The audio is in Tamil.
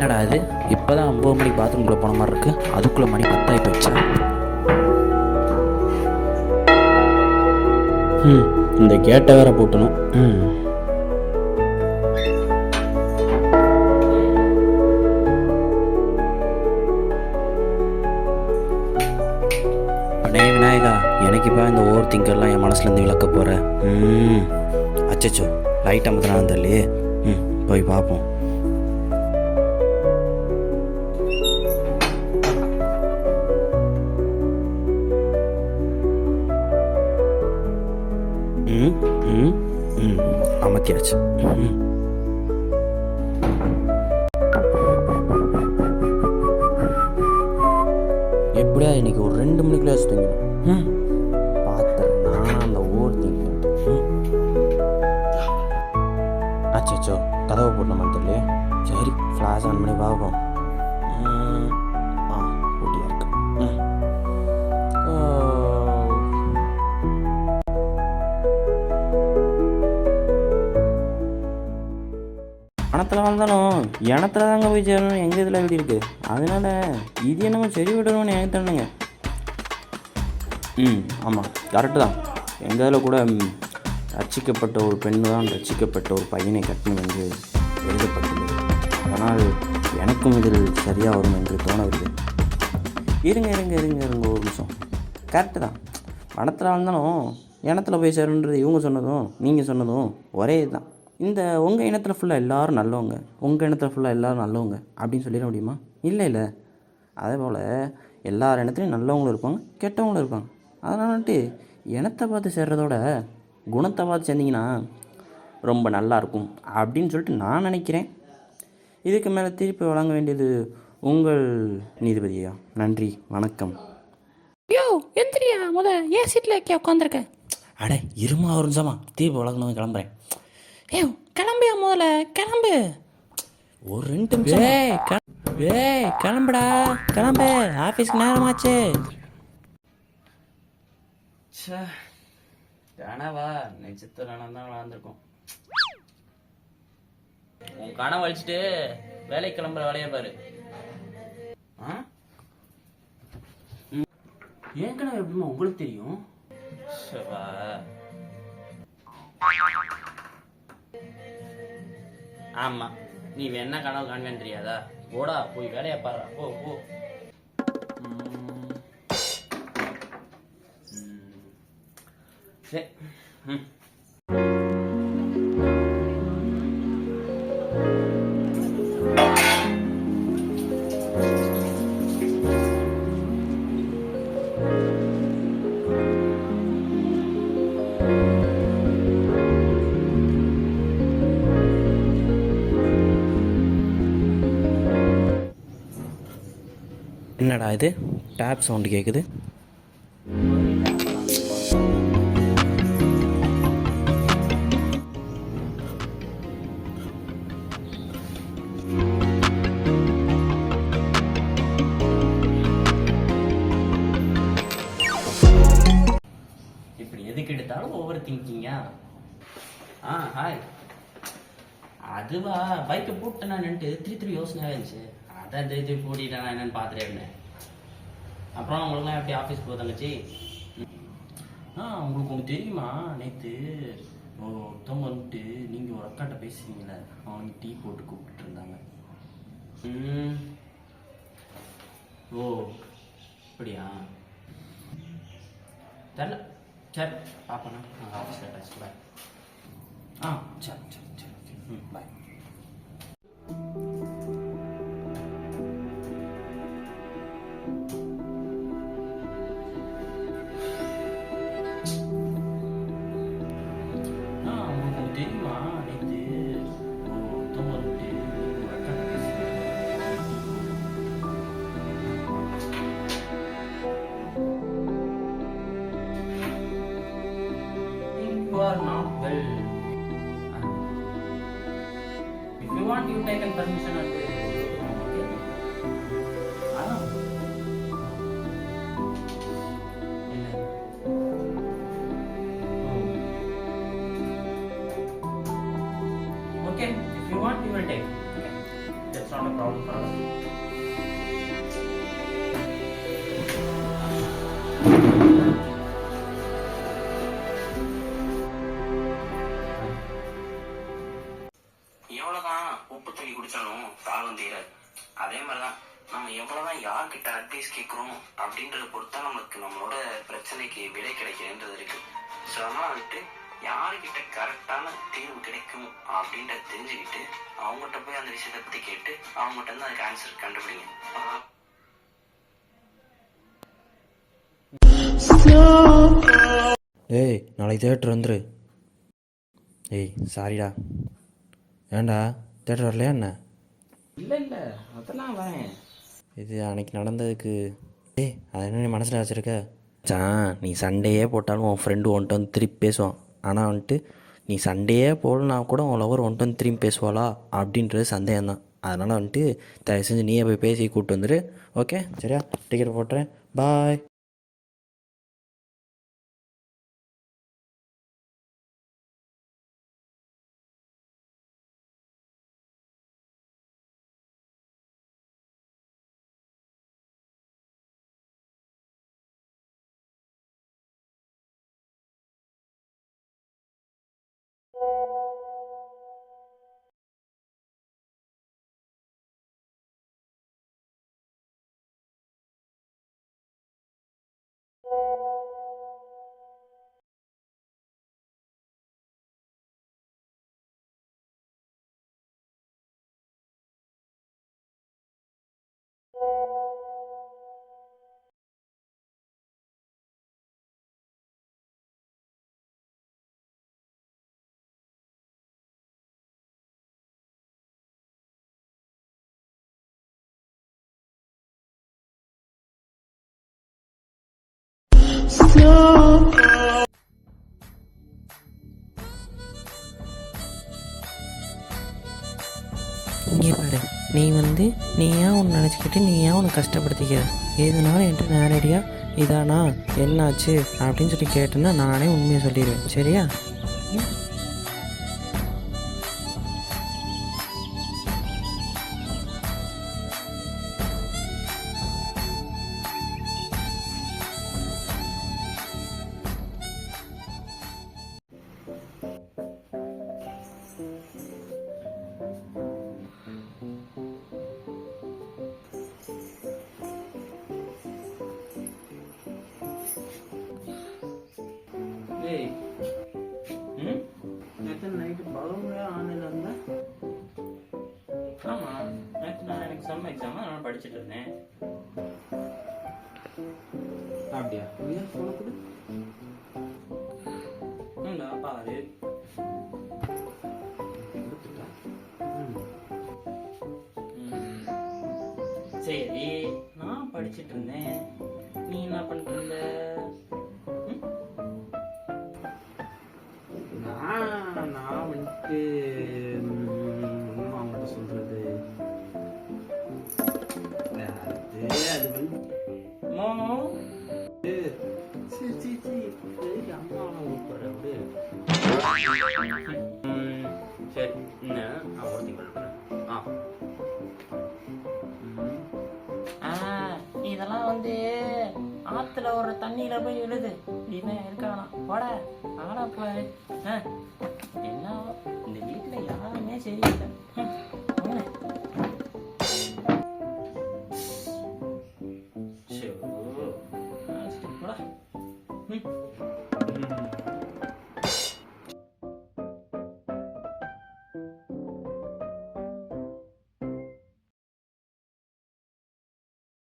என்னடா இது இப்போ தான் 9 மணிக்கு பாத்ரூம்குள்ளே போன மாதிரி இருக்குது, அதுக்குள்ளே மணி 10 ஆகி போயிடுச்சா? இந்த கேட்டை வேற போட்டணும். அடே விநாயகா, எனக்கு இப்போ இந்த ஓவர் திங்கர்லாம் என் மனசுலேருந்து விளக்க போகிறேன். அச்சச்சோ, லைட் அமுத்தினா தெரியலையே. போய் பார்ப்போம். அமர்த்தியாச்சு. எப்படியா இன்னைக்கு ஒரு 2 மணிக்குள்ளே தூங்கணும். பார்த்தேன் நான் அந்த ஓவர் திங்கிங். அச்சோ, கதவை போடணுமா தெரியலையே. சரி, ஃப்ளாஷ் ஆன் பண்ணி பார்ப்போம். ஊட்டியாக இருக்கு. பணத்தில் வந்தாலும் இனத்துல தாங்க போய் சேரணும். எங்கள் இதில் எப்படி இருக்குது, அதனால இது என்னமோ சரி விடணும்னு எனக்கு தரணுங்க. ஆமாம், கரெக்டு தான். எங்கள் இதில் கூட ரட்சிக்கப்பட்ட ஒரு பெண்ணு தான் ரட்சிக்கப்பட்ட ஒரு பையனை கட்டணும் என்று எழுதப்பட்டுள்ளது. அதனால் எனக்கும் இதில் சரியாக வரும் என்று தோணவில்லை. இருங்க ஒரு நிமிஷம். கரெக்டு தான், பணத்தில் வந்தாலும் இனத்தில் போய் சேரணுன்றது இவங்க சொன்னதும் நீங்கள் சொன்னதும் ஒரே இதுதான். இந்த உங்கள் இனத்தில் ஃபுல்லாக எல்லோரும் நல்லவங்க, உங்கள் இனத்தில் ஃபுல்லாக எல்லோரும் நல்லவங்க அப்படின்னு சொல்லிட முடியுமா? இல்லை. அதே போல் எல்லார் இனத்துலையும் நல்லவங்களும் இருப்பாங்க, கெட்டவங்களும் இருப்பாங்க. அதனாலட்டு இனத்தை பார்த்து சேர்றதோட குணத்தை பார்த்து சேர்ந்திங்கன்னா ரொம்ப நல்லாயிருக்கும் அப்படின்னு சொல்லிட்டு நான் நினைக்கிறேன். இதுக்கு மேலே திருப்பி வழங்க வேண்டியது உங்கள் நீதிபதியா. நன்றி, வணக்கம். யோ எந்திரியா, ஏன் சீட்டில் வைக்க உட்காந்துருக்க? அட இருமா, ஒரு நிமிஷமா தீர்ப்பு வழங்கணும், கிளம்புறேன். ஏ கிளம்பியா, முதல்ல கிளம்பு. ஒரு 2 நிமிஷம். கிளம்புடா, கிளம்பு, ஆஃபீஸ்க்கு நேரமாச்சு. கனவா நட்சத்திரம் தான் வளர்ந்துருக்கோம். உன் கனவு அழிச்சிட்டு வேலைக்கு கிளம்புற வேலையை பாரு. ஏன் கனவு எப்படிமா உங்களுக்கு தெரியும்? ஆமா, நீ என்ன கனவு காண்பேன்னு தெரியாதா? போடா, போய் வேலையை பாரு. போ. சரி. என்னடா இது, டேப் சவுண்டு கேட்குது. இப்படி எதுக்கு எடுத்தாலும் ஓவர் திங்கிங்கா? ஹாய். அதுவா, பைக்கை போட்டு நான் திருப்பி யோசனையாக இருந்துச்சு. அதான் திருப்பி போட்டிட்டேன் நான் என்னன்னு பார்த்துட்டே இருந்தேன். அப்புறம் உங்களுக்குலாம் எப்படி ஆஃபீஸ் போக தங்கச்சி? உங்களுக்கு ஒன்று தெரியுமா, நேற்று ஒருத்தவங்க வந்துட்டு நீங்கள் ஒரு அக்காட்ட பேசுறீங்களே, அவங்க டீ போட்டு கூப்பிட்டு இருந்தாங்க. ஓ அப்படியா? தெரியல. சரி பார்ப்பேண்ணா, நாங்கள் ஆஃபீஸில் டச் பாய். சரி பாய். தெரியுமா, நேற்று ஒருத்தவங்க வந்துட்டு ஒரு அக்காட்ட பேசுறீங்க. You are not well. If you want, you take permission and okay. Okay, if you want, you will take. Okay. That's not a problem for us. எவ்வளோதான் உப்பு தண்ணி குடித்தாலும் தாகம் தீராது. அதே மாதிரி தான் நம்ம எவ்வளோதான் யார்கிட்ட அட்வைஸ் கேட்குறோம் அப்படின்றத பொறுத்தா நமக்கு நம்மளோட பிரச்சனைக்கு விடை கிடைக்கிறன்றது இருக்குது. ஸோ அதனால் வந்துட்டு யாருக்கிட்ட கரெக்டான தீர்வு கிடைக்கும் அப்படின்றத தெரிஞ்சுக்கிட்டு அவங்ககிட்ட போய் அந்த விஷயத்தை பற்றி கேட்டு அவங்ககிட்ட இருந்து அதுக்கு ஆன்சர் கண்டுபிடிங்க. ஏய் நாளைக்கு தேட்டர் வந்துரு. ஏய் சாரிடா. ஏண்டா தேட்டர் வரலையா என்ன? இல்லை இல்லை அதெல்லாம் வரேன். இது அன்னைக்கு நடந்ததுக்கு அது என்ன நீ மனசில் வச்சுருக்க? நீ சண்டையே போட்டாலும் உன் ஃப்ரெண்டு ஒன்ட்டு வந்து திருப்பி பேசுவான். ஆனால் வந்துட்டு நீ சண்டையே போடலனா கூட உன் லவர் ஒன்ட்டு வந்து திரும்பி பேசுவாளா அப்படின்றது சந்தேகம்தான். அதனால் வந்துட்டு தயவு செஞ்சு நீயே போய் பேசி கூப்பிட்டு வந்துடு. ஓகே சரியா? டிக்கெட் போட்டுறேன். பாய். இங்கே பாரு, நீ ஏன் ஒன்று நினச்சிக்கிட்டு நீ ஏன் ஒன்று கஷ்டப்படுத்திக்கிற? எதுனாலும் என்கிட்ட நேரடியாக இதானா என்னாச்சு அப்படின்னு சொல்லி கேட்டேன்னா நானே உண்மையை சொல்லிடுவேன். சரியா? நேற்று நைட்டு பலமுறையா ஆன்லைனில் இருந்தேன். ஆமாம் நேற்று நான் எனக்கு செம் எக்ஸாம் நான் படிச்சுட்டு இருந்தேன். அப்படியா? உயர் ஃபோனை கொடு. இல்லை பாரு கொடுத்துட்டா. சரி நான் படிச்சுட்டு இருந்தேன். நீ என்ன பண்ணிட்டு இருந்த? நான் வந்துட்டு அவங்கள்ட்ட சொல்றது அது வந்து அம்மா கூப்பிடுறேன். சரி என்ன ஒருத்தி பண்ணுறேன். இதெல்லாம் வந்து ஆற்றுல ஒரு தண்ணியில் போய் விழுது. இவன் இருக்கானா போட ஆடா பாரு. என்ன இந்த வீட்டில் யாருமே சரியில்லை. போடா.